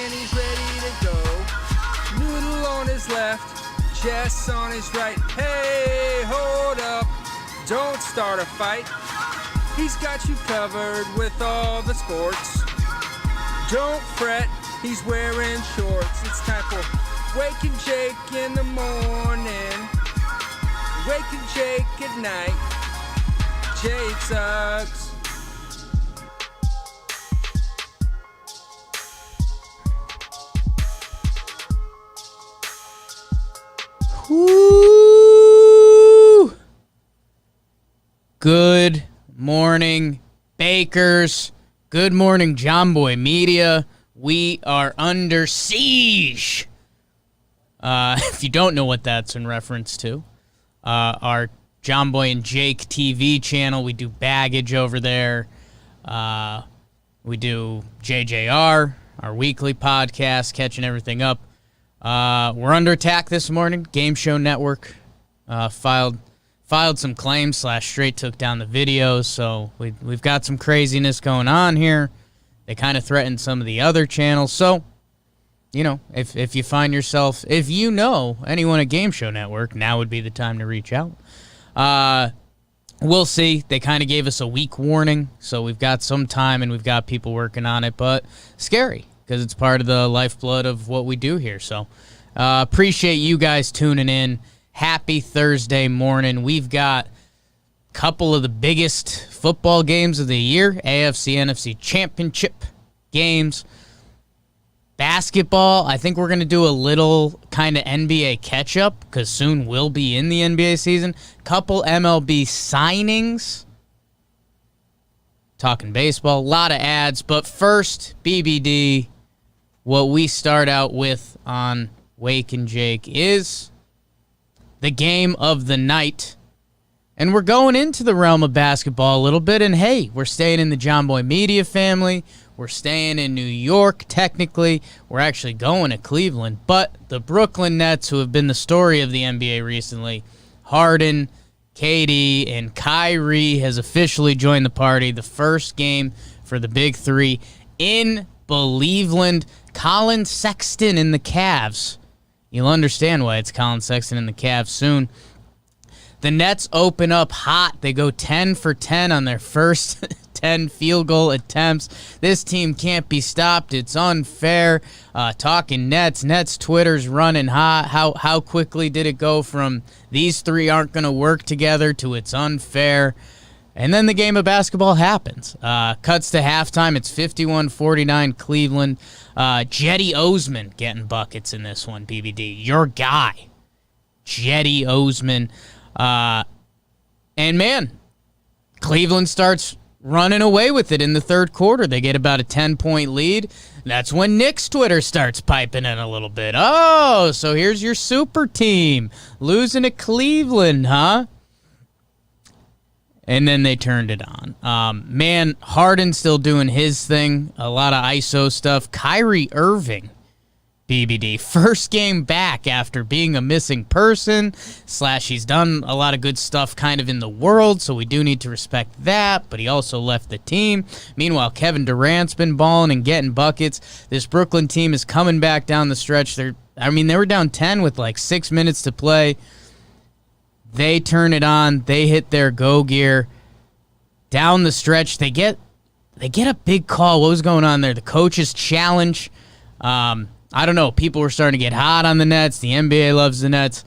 and he's ready to go. Noodle on his left, Jess on his right. Hey, hold up, don't start a fight. He's got you covered with all the sports. Don't fret, he's wearing shorts. It's time for Waking Jake in the morning, Waking Jake at night. Jake sucks. Woo! Good morning, Bakers. Good morning, Jomboy Media. We are under siege. If you don't know what that's in reference to, our Jomboy and Jake TV channel, we do baggage over there. We do JJR, our weekly podcast, catching everything up. We're under attack this morning. Game Show Network filed some claims / straight took down the videos, so we've got some craziness going on here. They kind of threatened some of the other channels. So, you know, if you find yourself, if you know anyone at Game Show Network, now would be the time to reach out. We'll see. They kind of gave us a week warning, so we've got some time and we've got people working on it, but scary because it's part of the lifeblood of what we do here. So appreciate you guys tuning in. Happy Thursday morning. We've got a couple of the biggest football games of the year, AFC, NFC championship games. Basketball, I think we're going to do a little kind of NBA catch-up because soon we'll be in the NBA season. Couple MLB signings. Talking baseball, a lot of ads. But first, BBD, what we start out with on Wake and Jake is the game of the night. And we're going into the realm of basketball a little bit. And hey, we're staying in the Jomboy Media family. We're staying in New York, technically. We're actually going to Cleveland. But the Brooklyn Nets, who have been the story of the NBA recently, Harden, KD, and Kyrie has officially joined the party. The first game for the Big Three in Cleveland. Colin Sexton in the Cavs. You'll understand why it's Colin Sexton in the Cavs soon. The Nets open up hot. They go 10 for 10 on their first 10 field goal attempts. This team can't be stopped. It's unfair. Talking Nets Twitter's running hot. How quickly did it go from these three aren't going to work together to it's unfair? And then the game of basketball happens. Cuts to halftime. It's 51-49 Cleveland. Jetty Osman getting buckets in this one, BBD. Your guy, Jetty Osman. And, man, Cleveland starts running away with it in the third quarter. They get about a 10-point lead. That's when Knicks Twitter starts piping in a little bit. Oh, so here's your super team. Losing to Cleveland, huh? And then they turned it on. Man, Harden still doing his thing. A lot of ISO stuff. Kyrie Irving, BBD. First game back after being a missing person. / he's done a lot of good stuff kind of in the world, so we do need to respect that. But he also left the team. Meanwhile, Kevin Durant's been balling and getting buckets. This Brooklyn team is coming back down the stretch. They were down 10 with like 6 minutes to play. They turn it on. They hit their go gear. Down the stretch, they get a big call. What was going on there? The coach's challenge. I don't know. People were starting to get hot on the Nets. The NBA loves the Nets.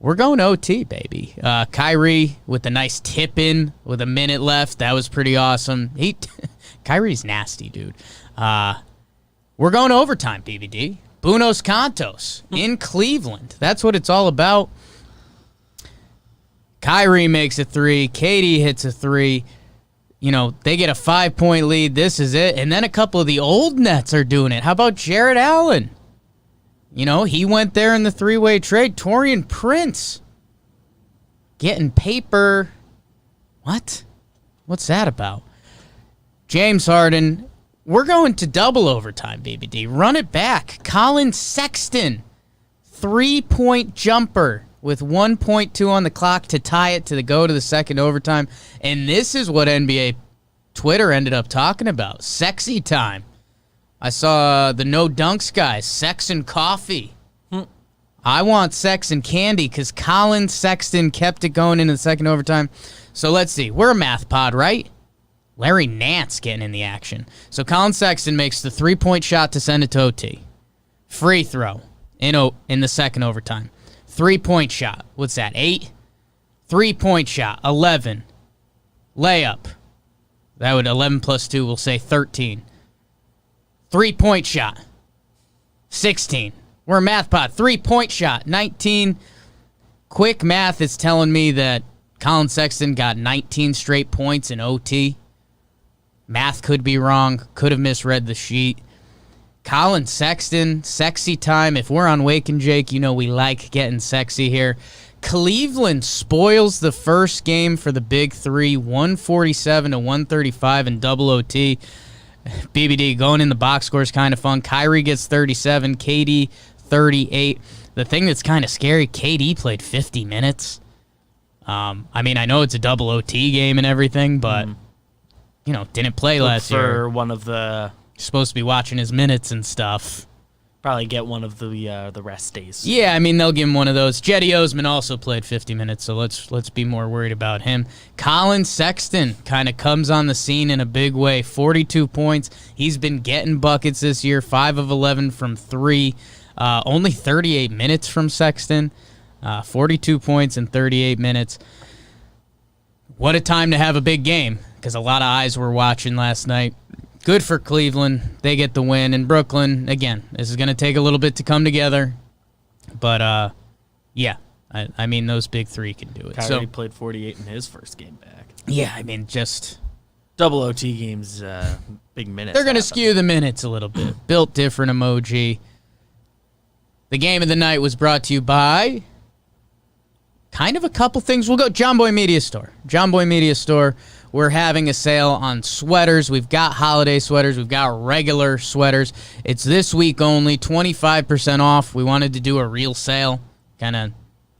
We're going OT, baby. Kyrie with a nice tip in with a minute left. That was pretty awesome. Kyrie's nasty, dude. We're going to overtime, BBD. Buenos Cantos in Cleveland. That's what it's all about. Kyrie makes a three. KD hits a three. You know, they get a 5-point lead. This is it. And then a couple of the old Nets are doing it. How about Jarrett Allen? You know, he went there in the three-way trade. Taurean Prince getting paper. What? What's that about? James Harden. We're going to double overtime, BBD. Run it back. Colin Sexton. 3-point jumper with 1.2 on the clock to tie it to go to the second overtime. And this is what NBA Twitter ended up talking about. Sexy time. I saw the no dunks guys, Sexton Coffee. I want Sexton candy because Colin Sexton kept it going into the second overtime. So let's see. We're a math pod, right? Larry Nance getting in the action. So Colin Sexton makes the 3-point shot to send it to OT. Free throw in the second overtime. 3-point shot. What's that, 8? 3-point shot, 11. Layup. That would 11 plus 2, we'll say 13. 3-point shot, 16. We're a math pod. 3-point shot, 19. Quick math is telling me that Colin Sexton got 19 straight points in OT. Math could be wrong. Could have misread the sheet. Colin Sexton, sexy time. If we're on Wake and Jake, you know we like getting sexy here. Cleveland spoils the first game for the Big Three, 147-135 in double OT. BBD going in the box score is kind of fun. Kyrie gets 37, KD 38. The thing that's kind of scary, KD played 50 minutes. I mean, I know it's a double OT game and everything, but, didn't play last year. For one of the... Supposed to be watching his minutes and stuff. Probably get one of the rest days. Yeah, I mean, they'll give him one of those. Jetty Osman also played 50 minutes, so let's be more worried about him. Colin Sexton kind of comes on the scene in a big way. 42 points. He's been getting buckets this year, 5 of 11 from 3. Only 38 minutes from Sexton. 42 points in 38 minutes. What a time to have a big game, because a lot of eyes were watching last night. Good for Cleveland. They get the win. And Brooklyn, again, this is going to take a little bit to come together. But, yeah, I mean, those big three can do it. Kyrie played 48 in his first game back. Yeah, I mean, just... Double OT games, big minutes. They're going to skew the minutes a little bit. Built different emoji. The game of the night was brought to you by... kind of a couple things. We'll go Jomboy Media Store. Jomboy Media Store. We're having a sale on sweaters. We've got holiday sweaters. We've got regular sweaters. It's this week only, 25% off. We wanted to do a real sale, kind of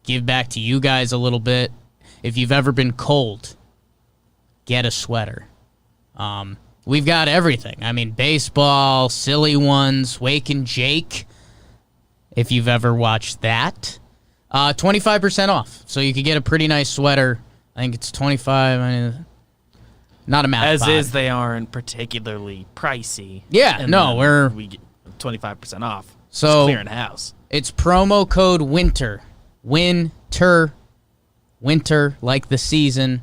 give back to you guys a little bit. If you've ever been cold, get a sweater. We've got everything. I mean, baseball, silly ones, Wake and Jake, if you've ever watched that. 25% off. So you could get a pretty nice sweater. I think it's 25. I mean, not a math As pod. is, they aren't particularly pricey. Yeah, And no, we get 25% off. So It's clearing house. It's promo code WINTER. Winter, like the season.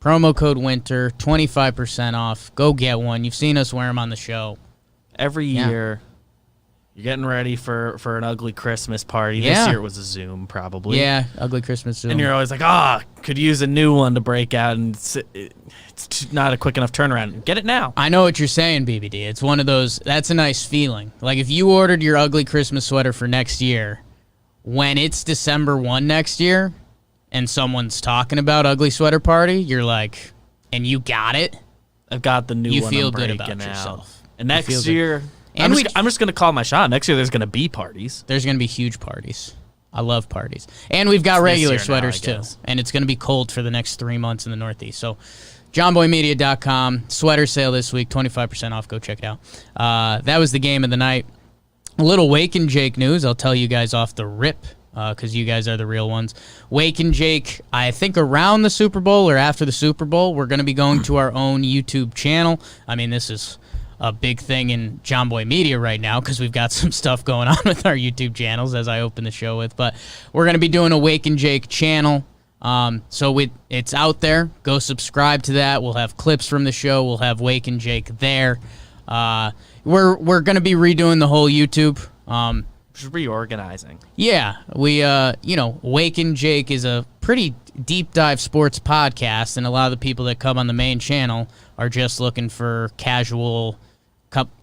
Promo code WINTER, 25% off. Go get one. You've seen us wear them on the show. Every year, you're getting ready for an ugly Christmas party. Yeah. This year it was a Zoom, probably. Yeah, ugly Christmas Zoom. And you're always like, could use a new one to break out, and it's not a quick enough turnaround. Get it now. I know what you're saying, BBD. It's one of those, that's a nice feeling. Like if you ordered your ugly Christmas sweater for next year, when it's December 1 next year, and someone's talking about ugly sweater party, you're like, and you got it. I've got the new You one. feel I'm good breaking about out. yourself. And You feel next good. year, And I'm just going to call my shot. Next year there's going to be parties. There's going to be huge parties. I love parties. And we've got regular year now, sweaters, I too. guess. And it's going to be cold for the next 3 months in the Northeast. So, JomboyMedia.com. Sweater sale this week, 25% off. Go check it out. That was the game of the night. A little Wake and Jake news. I'll tell you guys off the rip because you guys are the real ones. Wake and Jake, I think around the Super Bowl or after the Super Bowl, we're going to be going to our own YouTube channel. I mean, this is a big thing in Jomboy Media right now because we've got some stuff going on with our YouTube channels as I open the show with. But we're going to be doing a Wake and Jake channel. So it's out there. Go subscribe to that. We'll have clips from the show. We'll have Wake and Jake there. We're going to be redoing the whole YouTube. Just reorganizing. Yeah, we Wake and Jake is a pretty deep dive sports podcast, and a lot of the people that come on the main channel are just looking for casual,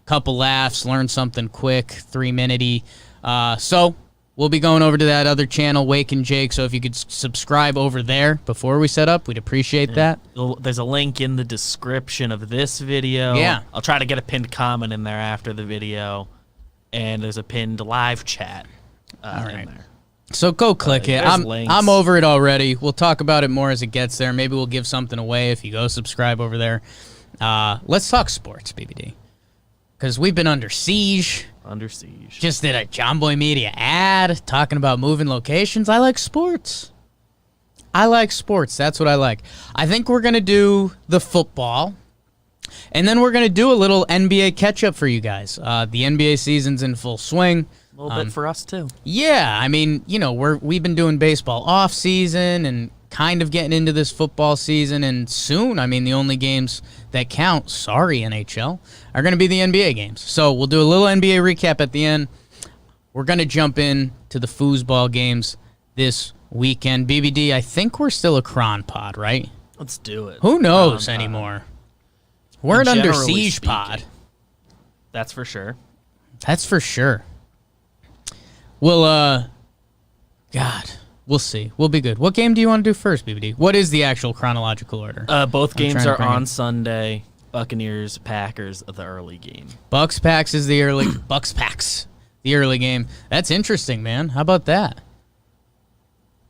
couple laughs, learn something quick, 3-minute-y. So we'll be going over to that other channel, Wake and Jake. So if you could subscribe over there before we set up, we'd appreciate that. There's a link in the description of this video. Yeah. I'll try to get a pinned comment in there after the video. And there's a pinned live chat All right. in there. So go click it. there's links. I'm over it already. We'll talk about it more as it gets there. Maybe we'll give something away if you go subscribe over there. Let's talk sports, BBD. because we've been under siege. Under siege. Just did a Jomboy Media ad talking about moving locations. I like sports. That's what I like. I think we're going to do the football, and then we're going to do a little NBA catch-up for you guys. The NBA season's in full swing. A little bit for us, too. Yeah, I mean, we've been doing baseball off season and kind of getting into this football season, and soon, I mean, the only games that count, sorry NHL, are going to be the NBA games. So we'll do a little NBA recap at the end. We're going to jump in to the foosball games this weekend. BBD, I think we're still a cron pod, right? Let's do it. Who knows anymore? We're an under siege pod. That's for sure. That's for sure. Well, God, we'll see. We'll be good. What game do you want to do first, BBD? What is the actual chronological order? Both games are on Sunday. Buccaneers, Packers, the early game. Packs is the early. Packs, the early game. That's interesting, man. How about that?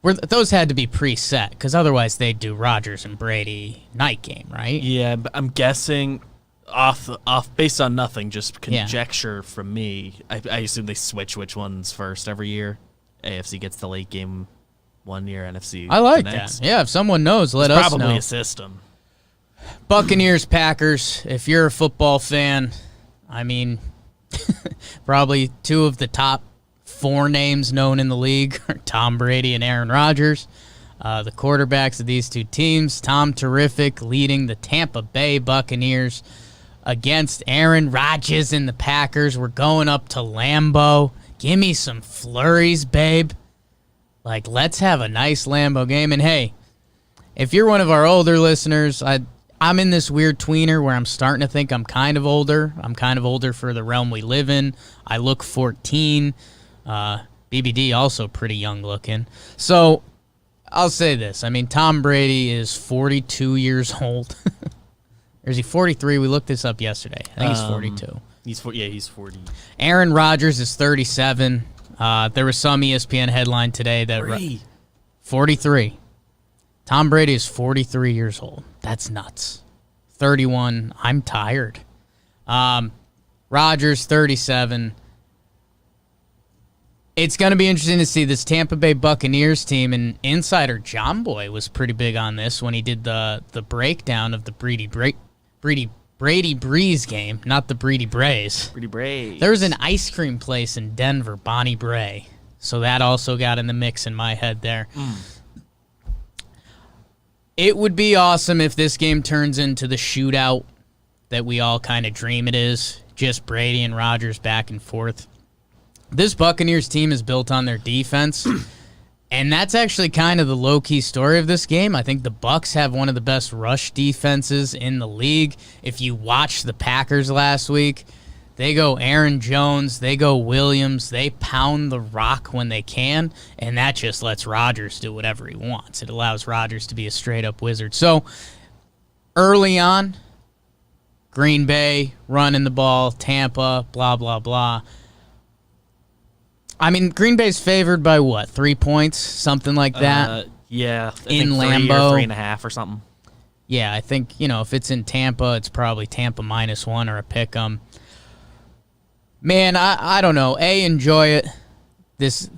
Those had to be preset, because otherwise they'd do Rodgers and Brady night game, right? Yeah, but I'm guessing off based on nothing, just conjecture from me. I assume they switch which ones first every year. AFC gets the late game one year, NFC. I like the next. that. Yeah, if someone knows, let us know. Probably a system. Buccaneers, Packers. If you're a football fan, I mean, probably two of the top 4 names known in the league are Tom Brady and Aaron Rodgers. The quarterbacks of these two teams, Tom Terrific leading the Tampa Bay Buccaneers against Aaron Rodgers and the Packers. We're going up to Lambeau. Give me some flurries, babe. Like, let's have a nice Lambeau game. And, hey, if you're one of our older listeners, I'm in this weird tweener where I'm starting to think I'm kind of older. I'm kind of older for the realm we live in. I look 14. BBD also pretty young looking. So I'll say this. I mean, Tom Brady is 42 years old. Or is he 43? We looked this up yesterday. I think he's 42. He's 40. Aaron Rodgers is 37. There was some ESPN headline today that 43. Tom Brady is 43 years old. That's nuts. 31. I'm tired. Rodgers, 37. It's going to be interesting to see this Tampa Bay Buccaneers team, and insider Jomboy was pretty big on this when he did the breakdown of the Brady Breeze game, not the Brady Brays. Brady Brays. There was an ice cream place in Denver, Bonnie Bray, so that also got in the mix in my head there. It would be awesome if this game turns into the shootout that we all kind of dream it is, just Brady and Rodgers back and forth. This Buccaneers team is built on their defense, and that's actually kind of the low-key story of this game. I think the Bucs have one of the best rush defenses in the league. If you watch the Packers last week, they go Aaron Jones, they go Williams, they pound the rock when they can, and that just lets Rodgers do whatever he wants. It allows Rodgers to be a straight-up wizard. So early on, Green Bay running the ball, Tampa, blah, blah, blah. I mean, Green Bay's favored by what, 3 points, something like that? Yeah. In Lambeau. 3.5 or something. Yeah, I think, if it's in Tampa, it's probably Tampa -1 or a pick 'em. Man, I don't know. Enjoy it. These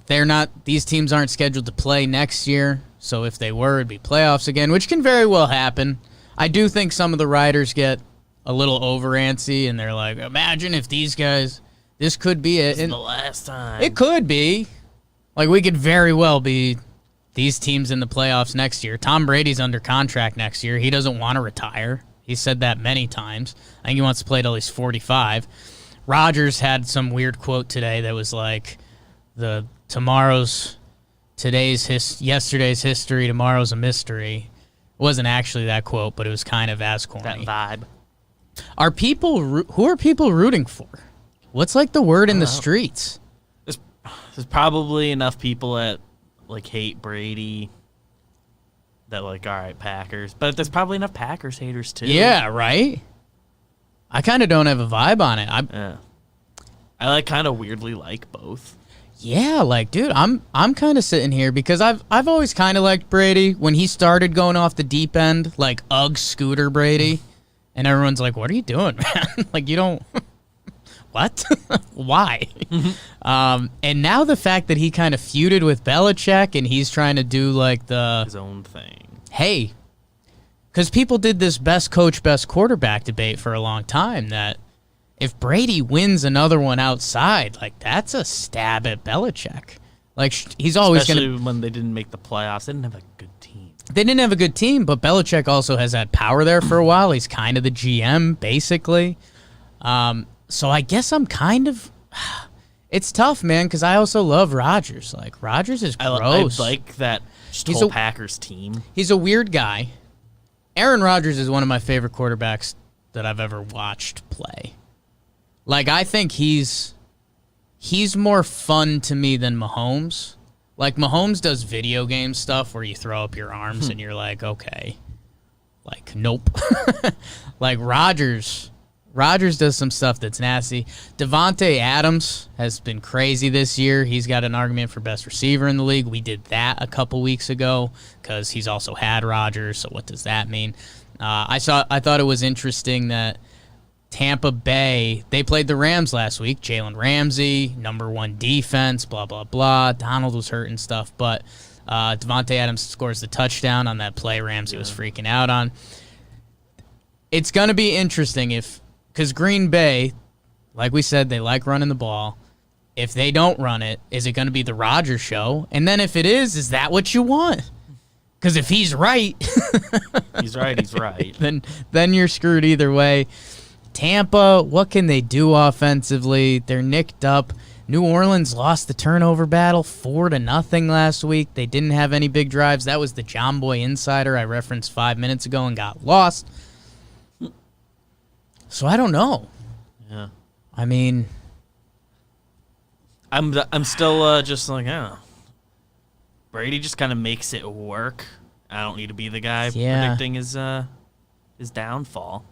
teams aren't scheduled to play next year, so if they were, it'd be playoffs again, which can very well happen. I do think some of the writers get a little over antsy, and they're like, imagine if these guys... This could be it. This is the last time. It could be. Like, we could very well be these teams in the playoffs next year. Tom Brady's under contract next year. He doesn't want to retire. He said that many times. I think he wants to play till he's 45. Rodgers had some weird quote today that was like, yesterday's history, tomorrow's a mystery. It wasn't actually that quote, but it was kind of as corny. That vibe. Who are people rooting for? What's like the word in the streets? There's probably enough people that hate Brady that all right, Packers. But there's probably enough Packers haters too. Yeah, right? I kind of don't have a vibe on it. I kind of weirdly like both. Yeah, dude, I'm kind of sitting here because I've always kind of liked Brady when he started going off the deep end, like Scooter Brady, and everyone's like, "What are you doing, man?" You don't. what? Why? And now the fact that he kind of feuded with Belichick and he's trying to do like his own thing. Hey, because people did this best coach, best quarterback debate for a long time that if Brady wins another one outside, like that's a stab at Belichick. Like he's always going to. Especially when they didn't make the playoffs, they didn't have a good team. They didn't have a good team, but Belichick also has had power there for a while. He's kind of the GM, basically. So I guess I'm kind of... It's tough, man, because I also love Rodgers. Like, Rodgers is gross. I like that whole Packers team. He's a weird guy. Aaron Rodgers is one of my favorite quarterbacks that I've ever watched play. Like, I think he's more fun to me than Mahomes. Like, Mahomes does video game stuff where you throw up your arms and you're like, okay. Like, nope. Like, Rodgers does some stuff that's nasty. Devontae Adams has been crazy this year. He's got an argument for best receiver in the league. We did that a couple weeks ago because he's also had Rodgers, so what does that mean? I thought it was interesting that Tampa Bay, they played the Rams last week. Jalen Ramsey, #1 defense, blah, blah, blah. Donald was hurt and stuff, but Devontae Adams scores the touchdown on that play Ramsey was freaking out on. It's going to be interesting because Green Bay, like we said, they like running the ball. If they don't run it, is it going to be the Rodgers show? And then if it is that what you want? Because if he's right, he's right. Then you're screwed either way. Tampa, what can they do offensively? They're nicked up. New Orleans lost the turnover battle 4-0 last week. They didn't have any big drives. That was the Jomboy insider I referenced 5 minutes ago and got lost. So I don't know. Yeah. I mean, I'm still just like, oh. Brady just kind of makes it work. I don't need to be the guy predicting his downfall.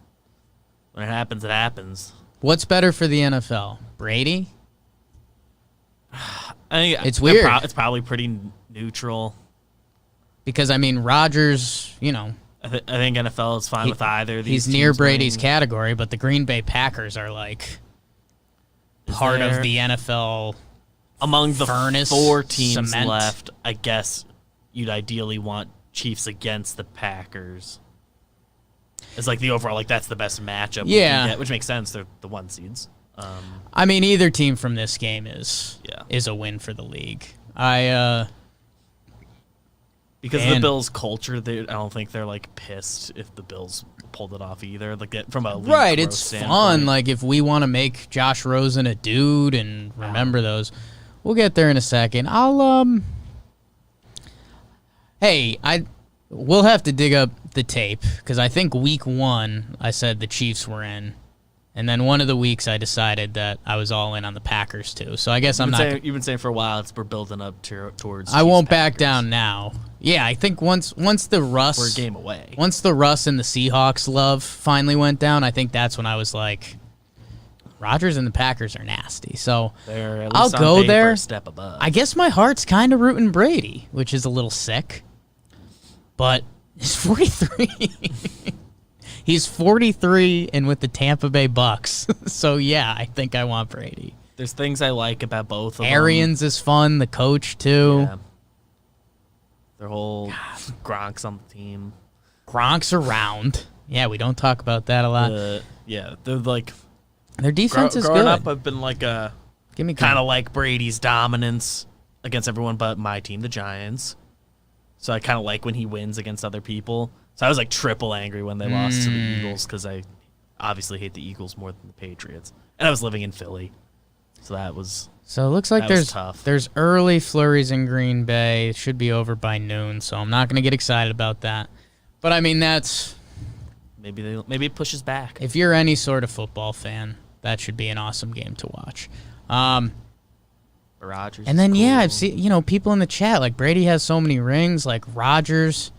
When it happens, it happens. What's better for the NFL? Brady? I think it's weird. It's probably pretty neutral. Because, I mean, Rodgers, you know. I think NFL is fine with either of these He's near teams Brady's winning. category, but the Green Bay Packers are like part of the NFL among the furnace, 4 teams cement. left. I guess you'd ideally want Chiefs against the Packers. It's like the overall, like that's the best matchup. we can get, which makes sense. They're the 1 seeds. I mean, either team from this game is a win for the league. Because of the Bills' culture, I don't think they're like pissed if the Bills pulled it off either. Like from a league it's standpoint. fun. Like if we want to make Josh Rosen a dude and remember those, we'll get there in a second. We'll have to dig up the tape because I think week 1 I said the Chiefs were in, and then one of the weeks I decided that I was all in on the Packers too. So I guess you've been saying for a while we're building up towards. I won't back down now. Yeah, I think once the Russ we're a game away. Once the Russ and the Seahawks love finally went down, I think that's when I was like, Rodgers and the Packers are nasty. So They're at I'll least on go paper there. a step above. I guess my heart's kind of rooting Brady, which is a little sick. But he's 43. He's 43 and with the Tampa Bay Bucks. So, yeah, I think I want Brady. There's things I like about both of them. Arians is fun, the coach, too. Yeah. Their whole Gronk's on the team. Gronk's around. Yeah, we don't talk about that a lot. They're like... Their defense is growing good. up, I've been like kind of like Brady's dominance against everyone but my team, the Giants. So I kind of like when he wins against other people. So I was like triple angry when they lost to the Eagles because I obviously hate the Eagles more than the Patriots. And I was living in Philly. So that was... So it looks like tough. There's early flurries in Green Bay. It should be over by noon, so I'm not going to get excited about that. But, I mean, that's... Maybe it pushes back. If you're any sort of football fan, that should be an awesome game to watch. Rodgers. And then, cool. I've seen, people in the chat, like, Brady has so many rings. Like, Rodgers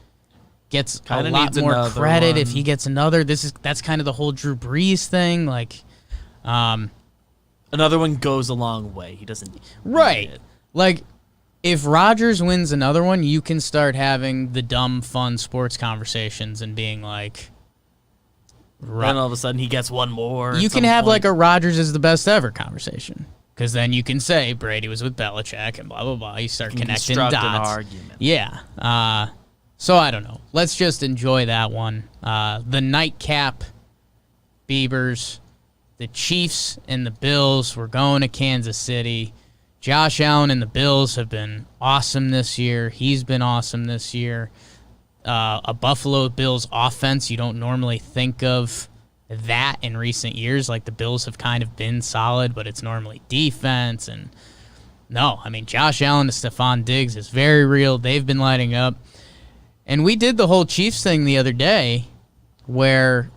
gets Kinda a lot needs more another credit one. if he gets another. That's kind of the whole Drew Brees thing. Like, another one goes a long way. He doesn't... Right. need it. Like, if Rodgers wins another one, you can start having the dumb, fun sports conversations and being like, Then all of a sudden he gets one more. You can have like a Rodgers is the best ever conversation. Because then you can say Brady was with Belichick and blah, blah, blah. You start connecting dots. An argument. Yeah. So I don't know. Let's just enjoy that one. The nightcap, Beavers, the Chiefs and the Bills. We're going to Kansas City. Josh Allen and the Bills have been awesome this year. He's been awesome this year. A Buffalo Bills offense, you don't normally think of that in recent years. Like the Bills have kind of been solid, but it's normally defense. And no, I mean, Josh Allen to Stephon Diggs is very real. They've been lighting up. And we did the whole Chiefs thing the other day where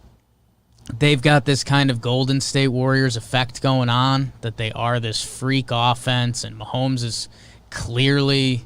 they've got this kind of Golden State Warriors effect going on, that they are this freak offense, and Mahomes is clearly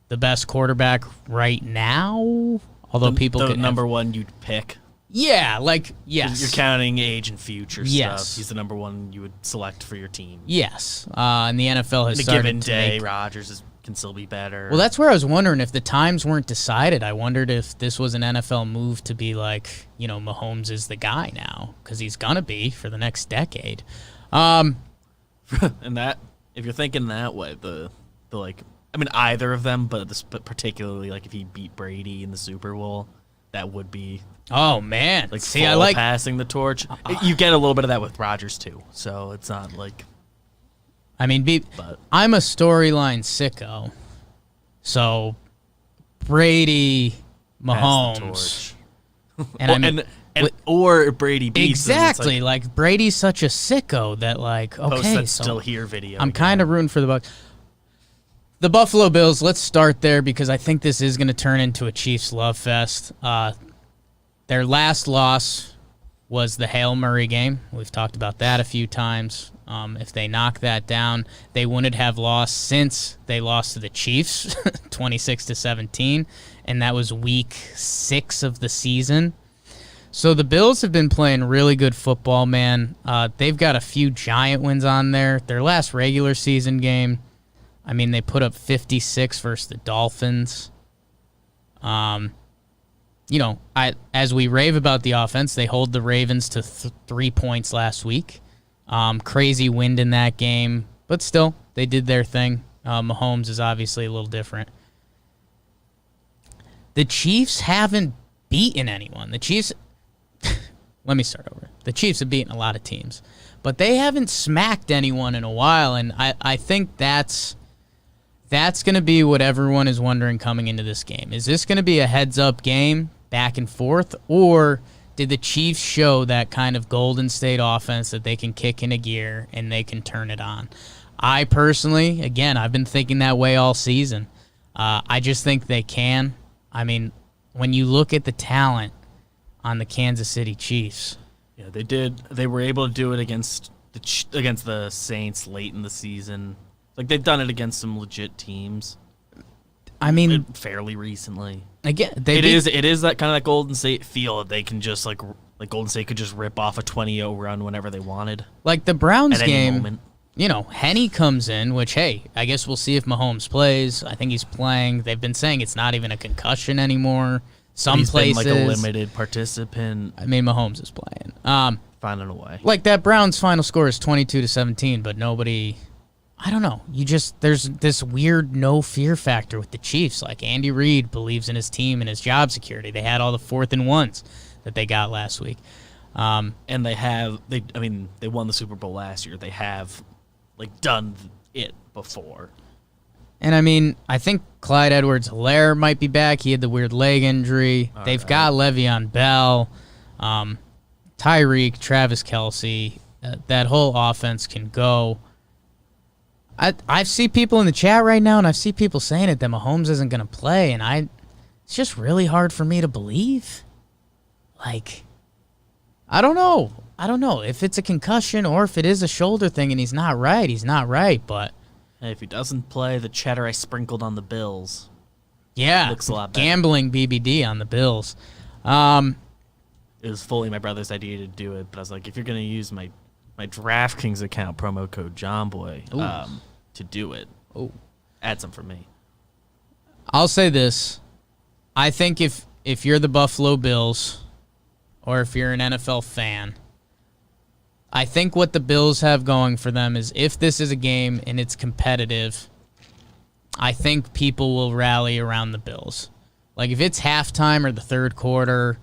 the best quarterback right now. Although the number one you'd pick. Yeah, like, yes. You're counting age and future yes. stuff. He's the number one you would select for your team. Yes. And the NFL has the started given to day, Rodgers can still be better. Well, that's where I was wondering if the times weren't decided. I wondered if this was an NFL move to be like, Mahomes is the guy now, because he's going to be for the next decade. And that, if you're thinking that way, either of them, but particularly like if he beat Brady in the Super Bowl, that would be. Oh man! Like, see, I like passing the torch. You get a little bit of that with Rodgers too, so it's not like. I mean, I'm a storyline sicko, so Brady, Mahomes, or Brady beats exactly. Him, like Brady's such a sicko that still hear video. I'm kind of rooting for the Buffalo Bills. Let's start there because I think this is going to turn into a Chiefs love fest. Their last loss was the Hail Murray game. We've talked about that a few times. If they knock that down, they wouldn't have lost since they lost to the Chiefs 26-17, and that was week 6 of the season. So the Bills have been playing really good football, man. They've got a few giant wins on there. Their last regular season game, I mean, they put up 56 versus the Dolphins. As we rave about the offense, they hold the Ravens to 3 points last week. Crazy wind in that game, but still, they did their thing. Mahomes is obviously a little different. The Chiefs haven't beaten anyone. The Chiefs, let me start over. The Chiefs have beaten a lot of teams, but they haven't smacked anyone in a while, and I think that's going to be what everyone is wondering coming into this game. Is this going to be a heads-up game, back and forth, or did the Chiefs show that kind of Golden State offense that they can kick in a gear and they can turn it on? I personally, again, I've been thinking that way all season. I just think they can. I mean, when you look at the talent on the Kansas City Chiefs. Yeah, they did. They were able to do it against the Saints late in the season. Like, they've done it against some legit teams. I mean, fairly recently. Again, it is that kind of that Golden State feel that they can just like Golden State could just rip off a 20-0 run whenever they wanted. Like the Browns at game, any moment. Henny comes in, which, hey, I guess we'll see if Mahomes plays. I think he's playing. They've been saying it's not even a concussion anymore. Some places, been like a limited participant. I mean, Mahomes is playing. Finding a way. Like that Browns final score is 22-17, but nobody. I don't know. There's this weird no fear factor with the Chiefs. Like Andy Reid believes in his team and his job security. They had all the 4th and 1s that they got last week. And they won the Super Bowl last year. They have done it before. And I mean, I think Clyde Edwards-Helaire might be back. He had the weird leg injury. They've got Le'Veon Bell, Tyreek, Travis Kelce. That whole offense can go. I see people in the chat right now, and I see people saying that Mahomes isn't going to play, and it's just really hard for me to believe. Like, I don't know. If it's a concussion or if it is a shoulder thing and he's not right, but... Hey, if he doesn't play, the cheddar I sprinkled on the Bills. Yeah, looks a lot better. Gambling BBD on the Bills. It was fully my brother's idea to do it, but I was like, if you're going to use my DraftKings account, promo code Jomboy, to do it, add some for me. I'll say this. I think if you're the Buffalo Bills, or if you're an NFL fan, I think what the Bills have going for them is if this is a game and it's competitive, I think people will rally around the Bills. Like if it's halftime or the third quarter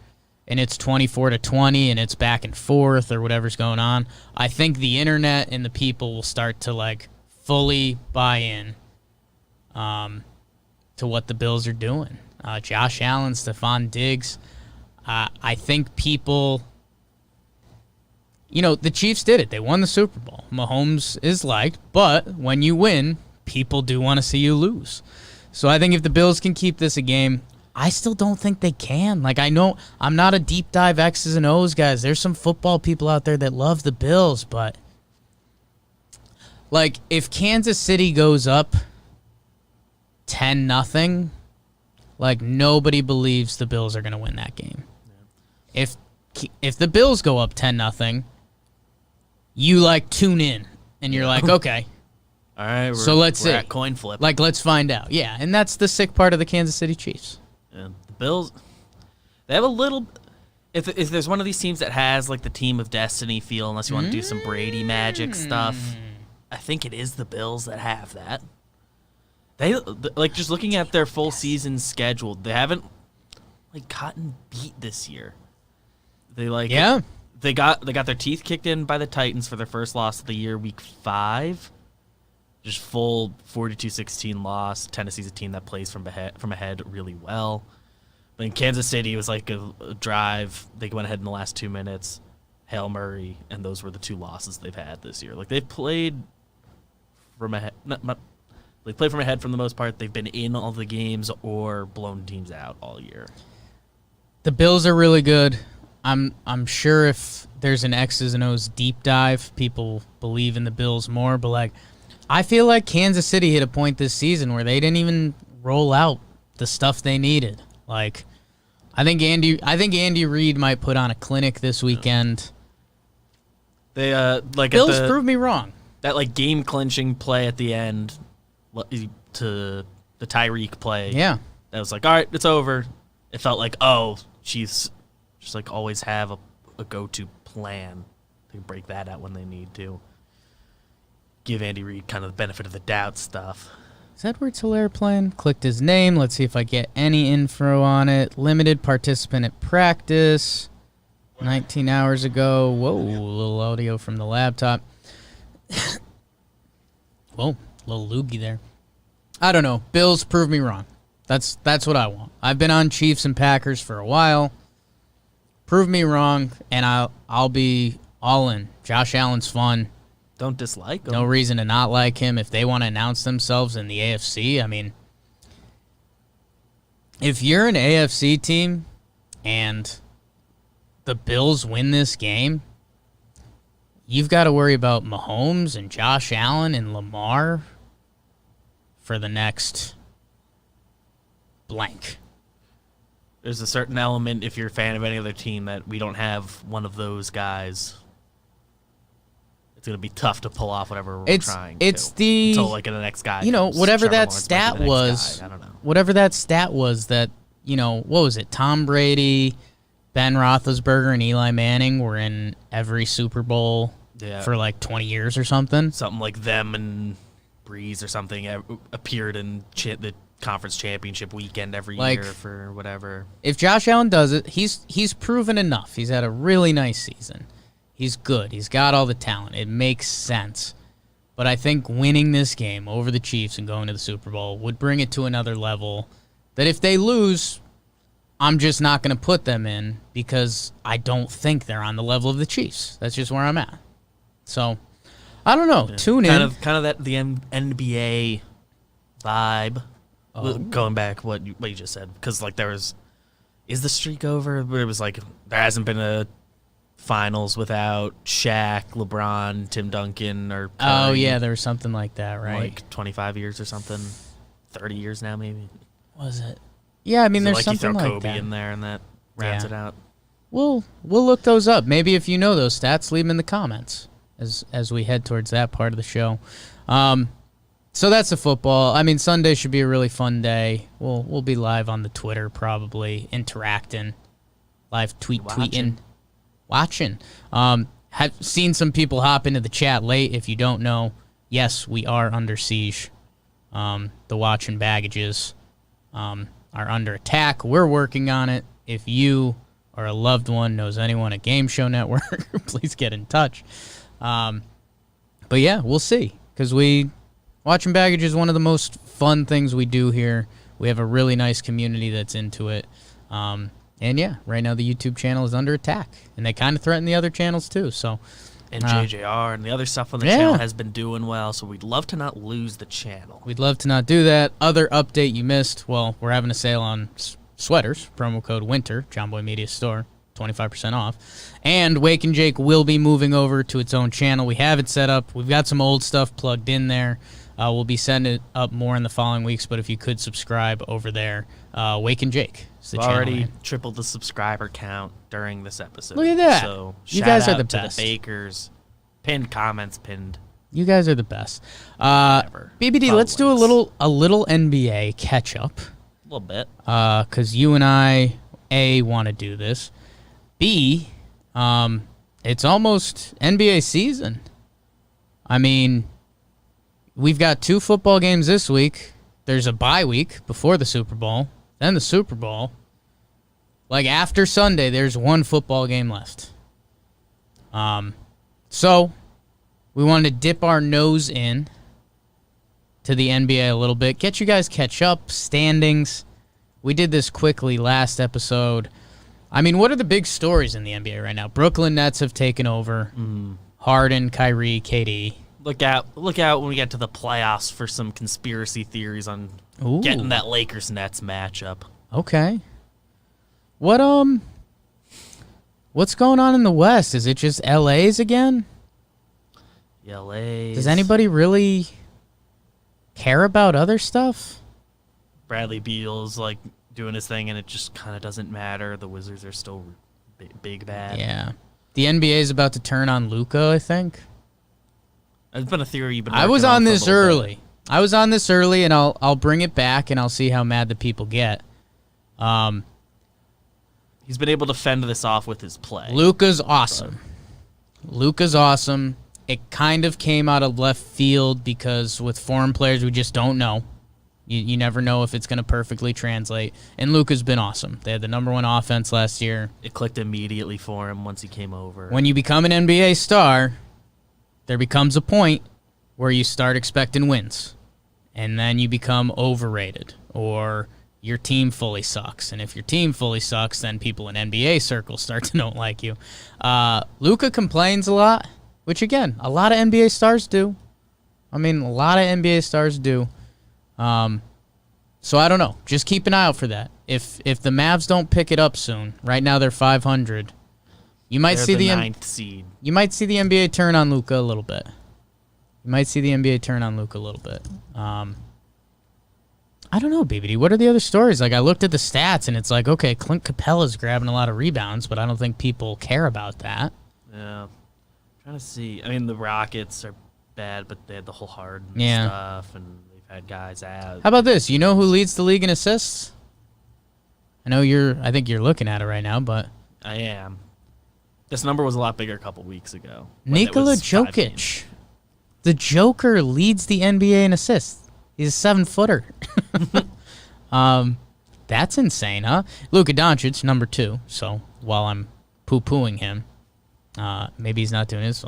and it's 24-20 and it's back and forth or whatever's going on, I think the internet and the people will start to like fully buy in to what the Bills are doing. Josh Allen, Stephon Diggs. I think people, the Chiefs did it. They won the Super Bowl. Mahomes is liked, but when you win, people do want to see you lose. So I think if the Bills can keep this a game, I still don't think they can. Like, I know I'm not a deep dive X's and O's guys. There's some football people out there that love the Bills, but like if Kansas City goes up 10-0, like nobody believes the Bills are going to win that game. Yeah. If the Bills go up 10-0, you like tune in and you're like, okay. All right, so let's see. At coin flip. Like, let's find out. Yeah, and that's the sick part of the Kansas City Chiefs. Yeah, the Bills, they have a little. If there's one of these teams that has like the team of destiny feel, unless you want to do some Brady magic stuff, I think it is the Bills that have that. They like just looking at their full season schedule, they haven't like gotten beat this year. They like they got their teeth kicked in by the Titans for their first loss of the year, week 5. Just full 42-16 loss. Tennessee's a team that plays from ahead really well. But in Kansas City, it was like a drive. They went ahead in the last 2 minutes. Hail Murray, and those were the 2 losses they've had this year. Like they've played from ahead. They played from ahead for the most part. They've been in all the games or blown teams out all year. The Bills are really good. I'm sure if there's an X's and O's deep dive, people believe in the Bills more. But like, I feel like Kansas City hit a point this season where they didn't even roll out the stuff they needed. Like, I think Andy Reid might put on a clinic this weekend. They like Bills prove me wrong. That like game clinching play at the end to the Tyreek play. Yeah, that was like, all right, it's over. It felt like, oh, Chiefs just like always have a go-to plan. They can break that out when they need to. Give Andy Reid kind of the benefit of the doubt stuff. Is Edwards-Helaire playing? Clicked his name. Let's see if I get any info on it. Limited participant at practice. 19 hours ago. Whoa, a little audio from the laptop. Whoa, a little loogie there. I don't know. Bills prove me wrong. That's what I want. I've been on Chiefs and Packers for a while. Prove me wrong, and I'll be all in. Josh Allen's fun. Don't dislike him. No reason to not like him. If they want to announce themselves in the AFC, I mean, if you're an AFC team and the Bills win this game, you've got to worry about Mahomes and Josh Allen and Lamar for the next blank. There's a certain element, if you're a fan of any other team, that we don't have one of those guys. It's going to be tough to pull off whatever we're trying to. Until like the next guy. Whatever that stat was. I don't know. Whatever that stat was that, what was it? Tom Brady, Ben Roethlisberger, and Eli Manning were in every Super Bowl for like 20 years or something. Something like them and Breeze or something appeared in the conference championship weekend every year for whatever. If Josh Allen does it, he's proven enough. He's had a really nice season. He's good. He's got all the talent. It makes sense. But I think winning this game over the Chiefs and going to the Super Bowl would bring it to another level that if they lose, I'm just not going to put them in because I don't think they're on the level of the Chiefs. That's just where I'm at. So, I don't know. Yeah. Tune in. Kind of that the NBA vibe. Oh. Going back what you just said. Because like is the streak over? But it was like there hasn't been a finals without Shaq, LeBron, Tim Duncan, or Curry. Oh yeah, there was something like that, right? Like 25 years or something, 30 years now maybe. Was it? Yeah, I mean, there's something like that. You throw Kobe in there, and that rounds it out. We'll look those up. Maybe if you know those stats, leave them in the comments as we head towards that part of the show. So that's the football. I mean, Sunday should be a really fun day. We'll be live on the Twitter probably, interacting, live tweeting. watching. Have seen some people hop into the chat late. If you don't know, yes, we are under siege. The watching baggages are under attack. We're working on it. If you or a loved one knows anyone at Game Show Network, please get in touch. But yeah, we'll see. Because watching baggage is one of the most fun things we do here. We have a really nice community that's into it. And yeah, right now the YouTube channel is under attack. And they kind of threaten the other channels too. So, and JJR and the other stuff on the channel has been doing well. So we'd love to not lose the channel. We'd love to not do that. Other update you missed. Well, we're having a sale on sweaters. Promo code WINTER, Jomboy Media Store. 25% off. And Wake and Jake will be moving over to its own channel. We have it set up. We've got some old stuff plugged in there. We'll be setting it up more in the following weeks, but if you could subscribe over there, Wake and Jake is the channel. Already tripled the subscriber count during this episode. Look at that. So you guys are the to best. The Bakers. Pinned comments, pinned. You guys are the best. BBD, let's do a little NBA catch up. A little bit. Because you and I, A, want to do this. B, it's almost NBA season. I mean, we've got 2 football games this week. There's a bye week before the Super Bowl. Then the Super Bowl. Like, after Sunday, there's 1 football game left. So, we wanted to dip our nose in to the NBA a little bit. Get you guys catch up, standings. We did this quickly last episode. I mean, what are the big stories in the NBA right now? Brooklyn Nets have taken over. Harden, Kyrie, KD. Look out when we get to the playoffs for some conspiracy theories on getting that Lakers-Nets matchup. Okay. What's going on in the West? Is it just LA's again? LA's. Does anybody really care about other stuff? Bradley Beal's like doing his thing, and it just kind of doesn't matter. The Wizards are still big bad. Yeah. The NBA is about to turn on Luka, I think. It's been a theory you've been I was on this early. Bit. I was on this early, and I'll bring it back, and I'll see how mad the people get. He's been able to fend this off with his play. Luka's awesome. Luka's awesome. It kind of came out of left field because with foreign players, we just don't know. You never know if it's going to perfectly translate. And Luka's been awesome. They had the number 1 offense last year. It clicked immediately for him once he came over. When you become an NBA star, there becomes a point where you start expecting wins. And then you become overrated. Or your team fully sucks. And if your team fully sucks, then people in NBA circles start to not like you. Luka complains a lot, which, again, a lot of NBA stars do. I mean, a lot of NBA stars do. So I don't know. Just keep an eye out for that. If the Mavs don't pick it up soon, right now they're 500. You might see the 9th seed. You might see the NBA turn on Luka a little bit. I don't know, BBD. What are the other stories? Like, I looked at the stats, and it's like, okay, Clint Capella's grabbing a lot of rebounds, but I don't think people care about that. Yeah. I'm trying to see. I mean, the Rockets are bad, but they had the whole Harden stuff, and they've had guys out. How about this? You know who leads the league in assists? I think you're looking at it right now, but I am. This number was a lot bigger a couple weeks ago. Nikola Jokic. The Joker leads the NBA in assists. He's a 7-footer. That's insane, huh? Luka Doncic, number 2. So while I'm poo-pooing him, maybe he's not doing his.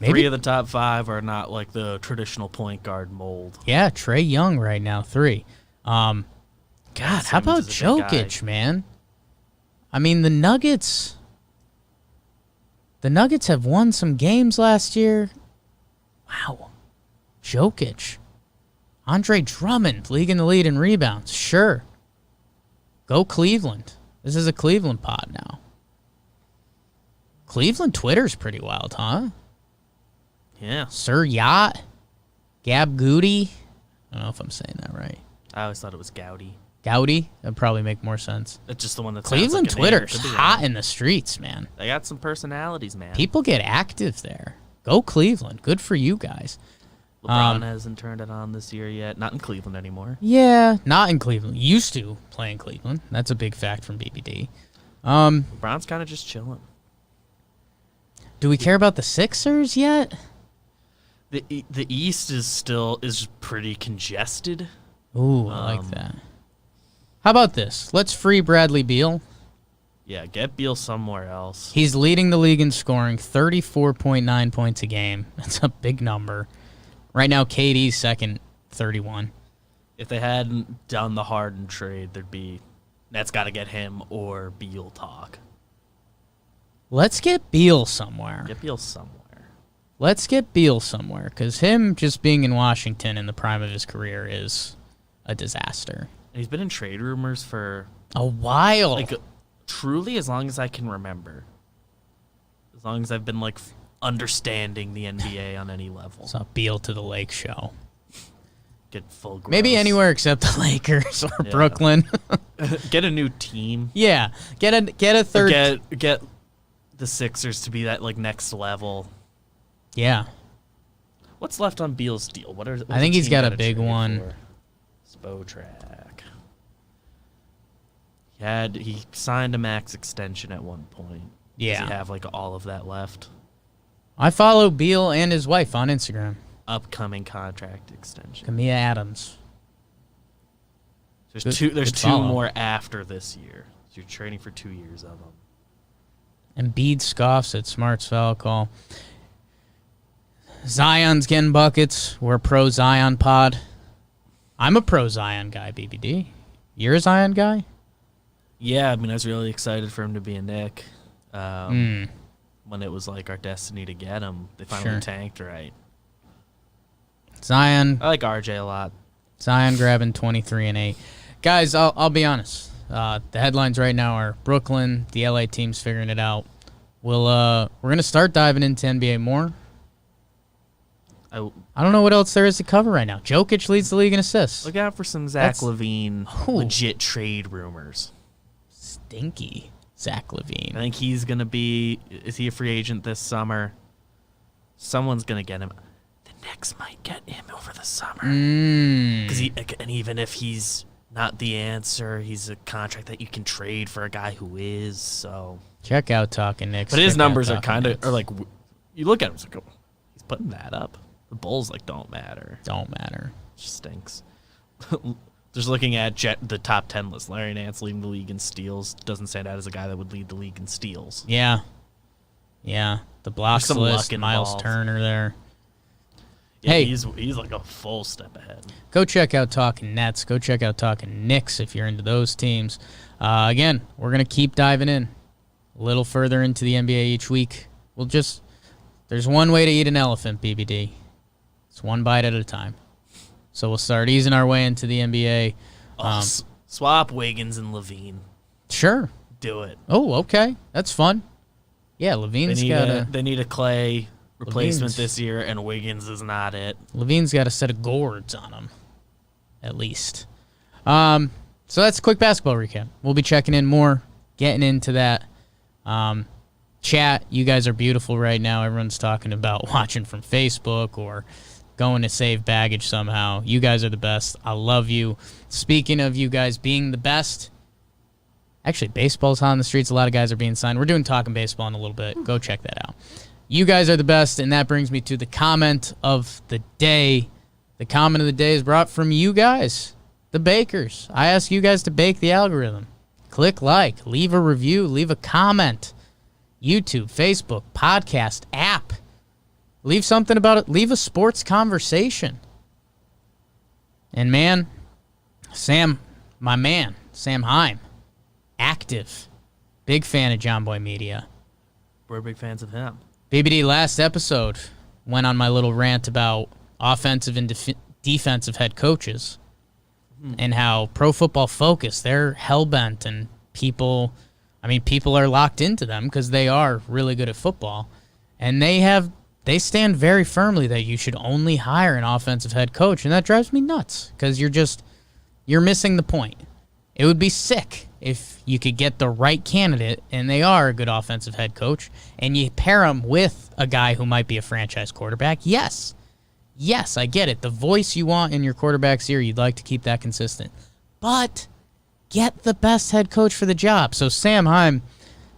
Maybe 3 of the top 5 are not like the traditional point guard mold. Yeah, Trae Young right now, 3. God, how about Jokic, man? I mean, the Nuggets have won some games last year. Wow. Jokic. Andre Drummond leading the lead in rebounds. Sure. Go Cleveland. This is a Cleveland pod now. Cleveland Twitter's pretty wild, huh? Yeah. Sir Yacht. Gab Goody. I don't know if I'm saying that right. I always thought it was Gowdy. Gowdy? That'd probably make more sense. It's just the one that Cleveland sounds like Twitter's hot in the streets, man. They got some personalities, man. People get active there. Go Cleveland. Good for you guys. LeBron hasn't turned it on this year yet. Not in Cleveland anymore. Yeah, not in Cleveland. Used to play in Cleveland. That's a big fact from BBD. LeBron's kind of just chilling. Do we care about the Sixers yet? The East is pretty congested. Ooh, I like that. How about this? Let's free Bradley Beal. Yeah, get Beal somewhere else. He's leading the league in scoring, 34.9 points a game. That's a big number. Right now, KD's second, 31. If they hadn't done the Harden trade, there'd be Nets got to get him or Beal talk. Let's get Beal somewhere. Get Beal somewhere. Let's get Beal somewhere, because him just being in Washington in the prime of his career is a disaster. And he's been in trade rumors for a while. Like, truly, as long as I can remember. As long as I've been, like, understanding the NBA on any level. It's a Beal to the Lake show. Get full gross. Maybe anywhere except the Lakers or Brooklyn. Get a new team. Yeah. Get a third. Get the Sixers to be that, like, next level. Yeah. What's left on Beal's deal? I think he's got a big one. Spotrac. He signed a max extension at one point. Yeah. Does he have like all of that left? I follow Beal and his wife on Instagram. Upcoming contract extension. Kamia Adams. There's two more after this year. So you're trading for 2 years of them. And Embiid scoffs at Smart's foul call. Zion's getting buckets. We're a pro Zion pod. I'm a pro Zion guy, BBD. You're a Zion guy? Yeah, I mean, I was really excited for him to be a Knick. When it was like our destiny to get him, they finally tanked right. Zion. I like RJ a lot. Zion grabbing 23 and 8. Guys, I'll be honest. The headlines right now are Brooklyn, the LA team's figuring it out. We're gonna start diving into NBA more. I don't know what else there is to cover right now. Jokic leads the league in assists. Look out for some Zach LaVine legit trade rumors. Stinky Zach LaVine. I think he's going to be... Is he a free agent this summer? Someone's going to get him. The Knicks might get him over the summer. And even if he's not the answer, he's a contract that you can trade for a guy who is, so... Check out Talking Knicks. But his numbers are kind of... like, you look at him, it's like, oh, he's putting that up. The Bulls, like, don't matter. It just stinks. Just looking at the top 10 list, Larry Nance leading the league in steals doesn't stand out as a guy that would lead the league in steals. Yeah. The blocks list, Miles Turner there. Yeah, hey, he's like a full step ahead. Go check out Talking Nets. Go check out Talking Knicks if you're into those teams. Again, we're going to keep diving in a little further into the NBA each week. There's one way to eat an elephant, BBD. It's one bite at a time. So we'll start easing our way into the NBA. Swap Wiggins and LaVine. Sure. Do it. Oh, okay. That's fun. Yeah, LaVine's got They need a Clay replacement this year, and Wiggins is not it. LaVine's got a set of gourds on him, at least. So that's a quick basketball recap. We'll be checking in more, getting into that. Chat, you guys are beautiful right now. Everyone's talking about watching from Facebook or going to save baggage somehow. You guys are the best. I love you. Speaking of you guys being the best, actually, baseball's hot on the streets. A lot of guys are being signed. We're doing Talking Baseball in a little bit. Go check that out. You guys are the best, and that brings me to the comment of the day. The comment of the day is brought from you guys, the bakers. I ask you guys to bake the algorithm. Click like, leave a review, leave a comment. YouTube, Facebook, podcast, app. Leave something about it. Leave a sports conversation. And man, Sam Heim, active. Big fan of Jomboy Media. We're big fans of him. BBD, last episode went on my little rant about offensive and defensive head coaches and how Pro Football Focus, they're hell-bent, and people are locked into them because they are really good at football. And they stand very firmly that you should only hire an offensive head coach, and that drives me nuts because you're missing the point. It would be sick if you could get the right candidate, and they are a good offensive head coach, and you pair them with a guy who might be a franchise quarterback. Yes, I get it. The voice you want in your quarterback's ear, you'd like to keep that consistent. But get the best head coach for the job. So Sam Heim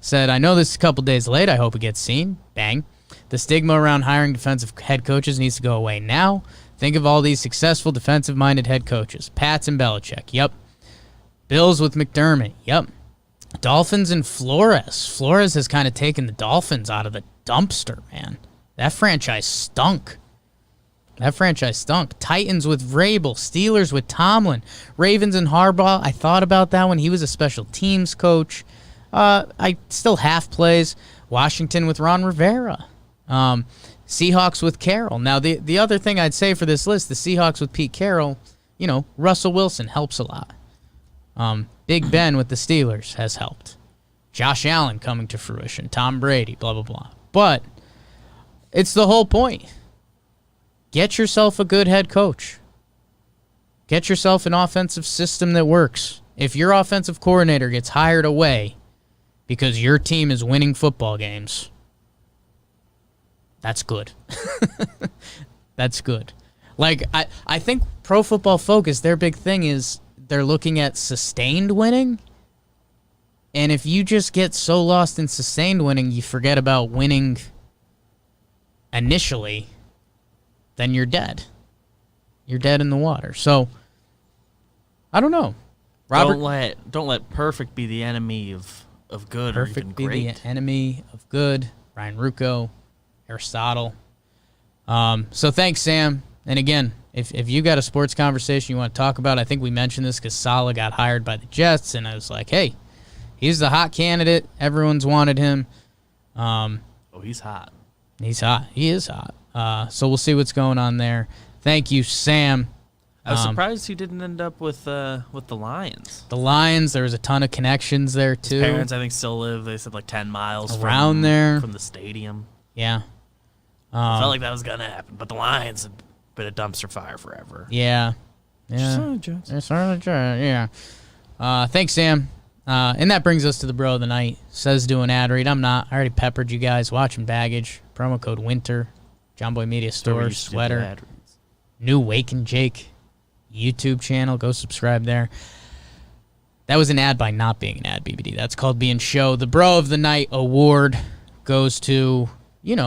said, I know this is a couple days late. I hope it gets seen. Bang. The stigma around hiring defensive head coaches needs to go away now. Think of all these successful defensive-minded head coaches. Pats and Belichick, yep. Bills with McDermott, yep. Dolphins and Flores. Flores has kind of taken the Dolphins out of the dumpster, man. That franchise stunk. Titans with Vrabel. Steelers with Tomlin. Ravens and Harbaugh. I thought about that when he was a special teams coach. I still half plays. Washington with Ron Rivera. Seahawks with Carroll. Now, the other thing I'd say for this list, the Seahawks with Pete Carroll, Russell Wilson helps a lot. Big Ben with the Steelers has helped. Josh Allen coming to fruition. Tom Brady, blah, blah, blah. But it's the whole point. Get yourself a good head coach. Get yourself an offensive system that works. If your offensive coordinator gets hired away because your team is winning football games, that's good. That's good. Like, I think Pro Football Focus, their big thing is they're looking at sustained winning. And if you just get so lost in sustained winning, you forget about winning initially, then you're dead. You're dead in the water. So, I don't know. Robert, Don't let perfect be the enemy of good. Perfect or even be great. the enemy of good. Ryan Rucco, Aristotle. So thanks, Sam. And again, if you got a sports conversation you want to talk about, I think we mentioned this because Saleh got hired by the Jets, and I was like, hey, he's the hot candidate. Everyone's wanted him. He's hot. He's hot. He is hot. So we'll see what's going on there. Thank you, Sam. I was surprised he didn't end up with the Lions. The Lions, there was a ton of connections there, too. His parents, I think, still live, they said, like 10 miles around there from the stadium. Yeah. Felt like that was going to happen, but the Lions have been a dumpster fire forever. Yeah. Yeah. Yeah. Thanks, Sam. And that brings us to the bro of the night. Says do an ad read. I'm not. I already peppered you guys. Watching Baggage. Promo code WINTER. Jomboy Media Store. Sweater. New Wake and Jake YouTube channel. Go subscribe there. That was an ad by not being an ad, BBD. That's called being show. The bro of the night award goes to,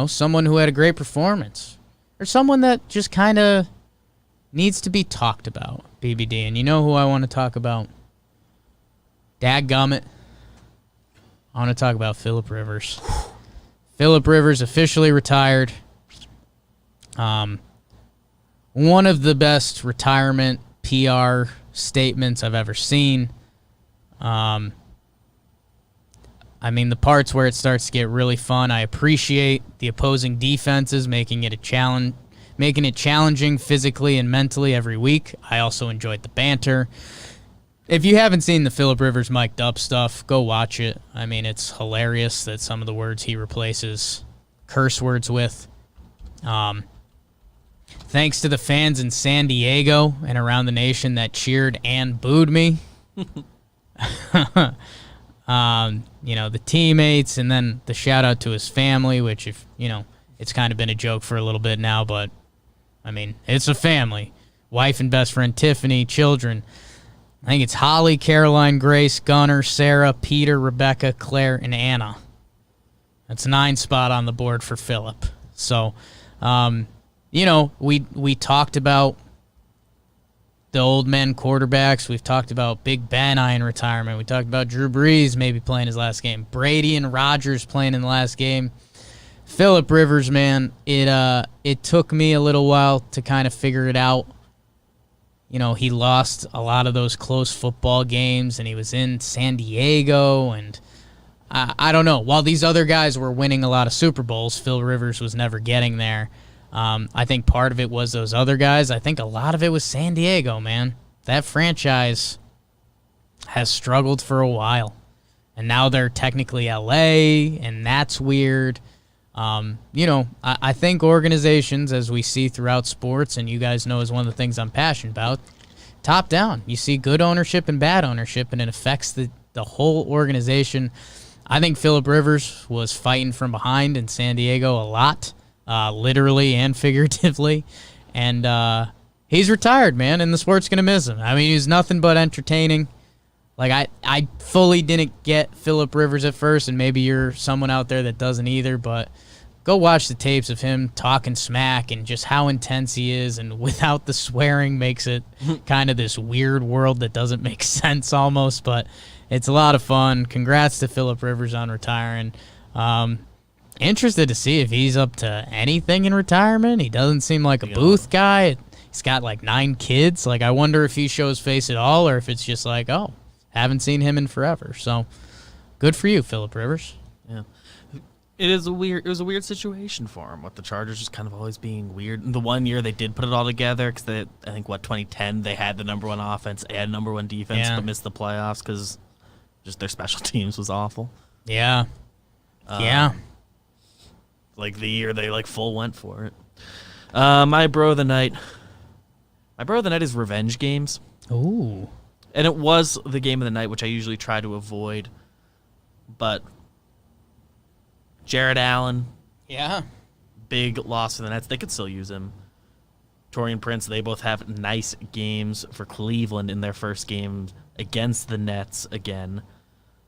someone who had a great performance. Or someone that just kind of needs to be talked about, BBD. And you know who I want to talk about? Dadgummit. I want to talk about Phillip Rivers. Phillip Rivers officially retired. One of the best retirement PR statements I've ever seen. The parts where it starts to get really fun, I appreciate the opposing defenses making it challenging physically and mentally every week. I also enjoyed the banter. If you haven't seen the Phillip Rivers mic'd up stuff, go watch it. It's hilarious that some of the words he replaces curse words with. Thanks to the fans in San Diego and around the nation that cheered and booed me. The teammates, and then the shout out to his family, which it's kind of been a joke for a little bit now, but it's a family. Wife and best friend Tiffany, children. I think it's Holly, Caroline, Grace, Gunnar, Sarah, Peter, Rebecca, Claire, and Anna. That's 9 spot on the board for Phillip. So, we talked about the old men quarterbacks. We've talked about Big Ben in retirement. We talked about Drew Brees maybe playing his last game. Brady and Rodgers playing in the last game. Phillip Rivers, man, it took me a little while to kind of figure it out. He lost a lot of those close football games, and he was in San Diego, and I don't know. While these other guys were winning a lot of Super Bowls, Phil Rivers was never getting there. I think part of it was those other guys. I think a lot of it was San Diego, man. That franchise has struggled for a while, and now they're technically LA, and that's weird. I think organizations, as we see throughout sports, and you guys know is one of the things I'm passionate about, top down. You see good ownership and bad ownership, and it affects the whole organization. I think Phillip Rivers was fighting from behind in San Diego a lot, literally and figuratively, and he's retired, man, and the sport's going to miss him. He's nothing but entertaining. Like, I fully didn't get Phillip Rivers at first, and maybe you're someone out there that doesn't either, but go watch the tapes of him talking smack and just how intense he is, and without the swearing makes it kind of this weird world that doesn't make sense almost, but it's a lot of fun. Congrats to Phillip Rivers on retiring. Interested to see if he's up to anything in retirement. He doesn't seem like a booth guy. He's got like 9 kids. Like, I wonder if he shows face at all or if it's just like, oh, haven't seen him in forever. So good for you, Phillip Rivers. Yeah. It was a weird situation for him with the Chargers just kind of always being weird. The one year they did put it all together because I think 2010 they had the number 1 offense and number 1 defense, but missed the playoffs because just their special teams was awful. Yeah. Like the year they like full went for it. My bro of the night is revenge games. Ooh. And it was the game of the night, which I usually try to avoid. But Jared Allen. Yeah. Big loss for the Nets. They could still use him. Taurean Prince, they both have nice games for Cleveland in their first game against the Nets again.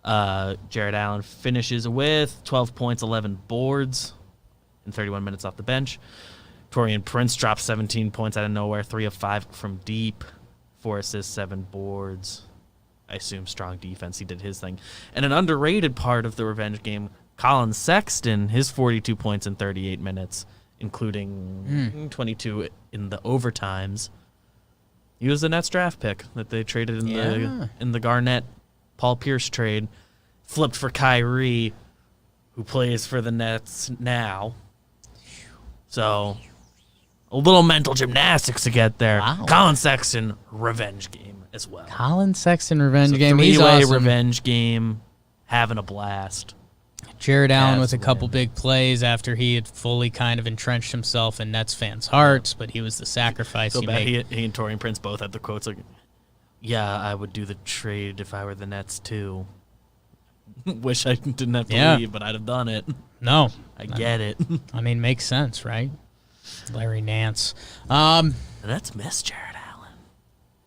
Jared Allen finishes with 12 points, 11 boards in 31 minutes off the bench. Taurean Prince drops 17 points out of nowhere, 3 of 5 from deep, 4 assists, 7 boards. I assume strong defense. He did his thing. And an underrated part of the revenge game, Colin Sexton, his 42 points in 38 minutes, including 22 in the overtimes. He was the Nets draft pick that they traded in the Garnett Paul Pierce trade, flipped for Kyrie, who plays for the Nets now. So, a little mental gymnastics to get there. Wow. Colin Sexton, revenge game as well. Colin Sexton, revenge game. He's He's awesome. revenge game, having a blast. Jared Allen with a couple big plays after he had fully kind of entrenched himself in Nets fans' hearts, but he was the sacrifice he made. He and Taurean Prince both had the quotes like, yeah, I would do the trade if I were the Nets too. Wish I didn't have to leave, but I'd have done it. No. I get it. I mean, makes sense, right? Larry Nance. The Nets miss Jared Allen.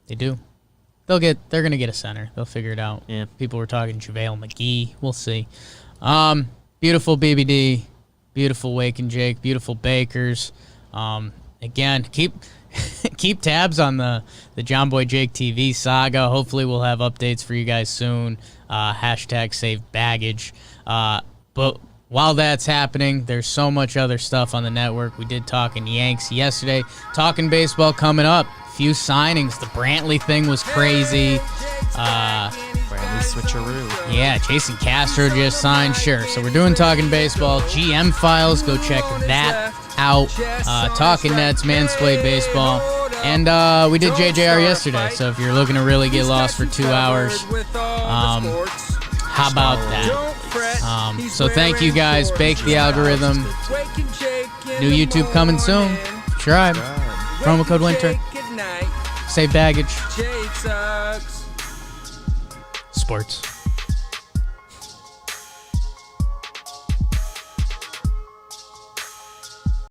They do. They're going to get a center. They'll figure it out. Yeah. People were talking JaVale McGee. We'll see. Beautiful BBD. Beautiful Wake and Jake. Beautiful Bakers. Again, keep tabs on the Jomboy Jake TV saga. Hopefully we'll have updates for you guys soon. Hashtag save baggage. But while that's happening, there's so much other stuff on the network. We did Talking Yanks yesterday. Talking baseball coming up. Few signings. The Brantley thing was crazy. Brantley switcheroo. Yeah, Jason Castro just signed. Sure. So we're doing Talking Baseball. GM Files. Go check that out. Talking Nets, Mansplained Baseball. And we did JJR yesterday. So if you're looking to really get lost for 2 hours, how about that? So thank you guys. Bake the algorithm. New YouTube coming soon. Subscribe. Promo code winter. Save baggage. Sports.